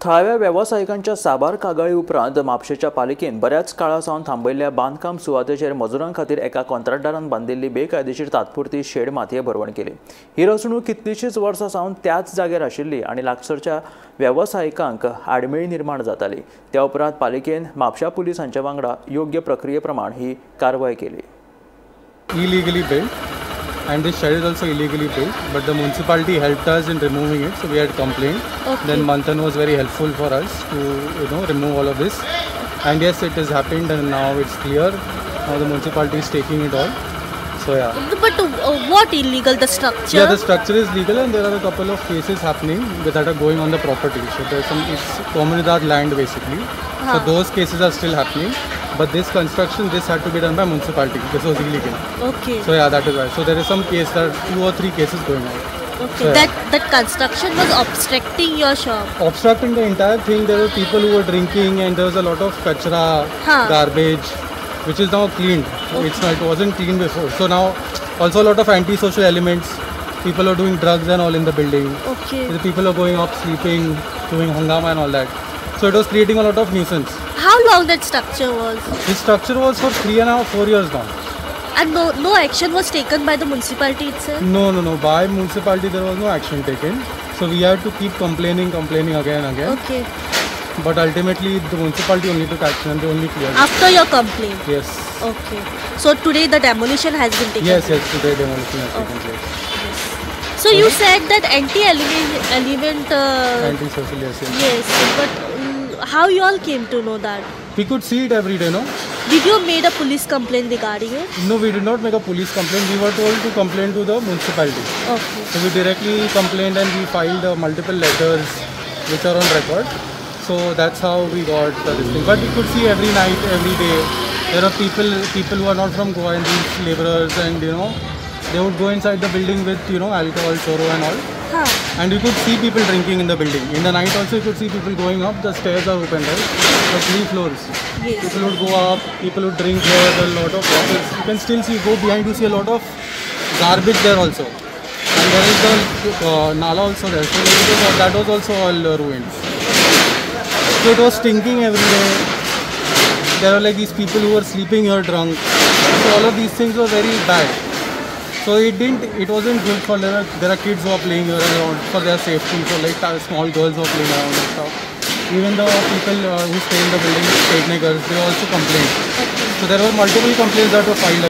थळाव्या वेवसायिकांच्या साबार कागाळी उपरांत म्हापशेच्या पालिकेन बऱ्याच काळासावन थांबयल्ल्या बांदकाम सुवातेचेर मजुरां खातीर एका कंत्राटदारान बांदिल्ली बेकायदेशीर तात्पुरती शेड मातये भरवण केली। ही रचणूक कितलीशींच वर्सां सावन त्याच जाग्यार आशिल्ली आनी लागसरच्या वेवसायिकांक आडमेळी निर्माण जाताली। त्या उपरांत पालिकेन म्हापशा पुलीस हांच्या वांगडा योग्य प्रक्रिये प्रमाण ही कारवाय केली। Illegally built, and this shed is also illegally built, but the municipality helped us in removing it, so we had complained. Then Manthan was very helpful for us to remove all of this, and yes, it has happened and now it's clear. Now the municipality is taking it all. So yeah. But what illegal? The structure? Yeah, the structure is legal and there are a couple of cases happening that are going on the property. So there's some, it's Comunidad land basically. So those cases are still happening. But this construction, this had to be done by municipality. This was illegal. Okay. So yeah, that is why. So there is some case, there are 2 or 3 cases going on. Okay. So, yeah. That construction was obstructing your shop. Obstructing the entire thing. There were people who were drinking and there was a lot of kachra, garbage, which is now cleaned. It wasn't clean before. So now also a lot of anti-social elements. People are doing drugs and all in the building. Okay. The people are going up, sleeping, doing hangama and all that. So it was creating a lot of nuisance. How long that structure was? This structure was for 3.5-4 years now. And no action was taken by the municipality itself? No. By municipality there was no action taken. So we had to keep complaining again and again. Okay. But ultimately the municipality only took action and they only cleared it. After your complaint? Yes. Okay. So today the demolition has been taken? Yes, today demolition has taken place. Yes. So you said that anti-element... Anti-social, yes. Yes, but how you all came to know that? We could see it every day, no? Did you made a police complaint regarding it? No, we did not make a police complaint. We were told to complain to the municipality. Okay. So we directly complained and we filed multiple letters which are on record. So that's how we got this thing. But we could see every night, every day, there are people who are not from Goa and these laborers and they would go inside the building with alcohol, choro and all. And you could see people drinking in the building. In the night also you could see people going up. The stairs are open, right? The 3 floors. Yes. People would go up, people would drink here, there are a lot of bottles. You can still see, go behind, you see a lot of garbage there also. And there is the Nala also there. So that was also all ruined. So it was stinking every day. There are like these people who were sleeping here drunk. So all of these things were very bad. So it wasn't good for there are kids who are playing around for their safety, so like small girls who are playing around and stuff. Even the people who stay in the building, state niggers, they also complained. So there were multiple complaints that were filed.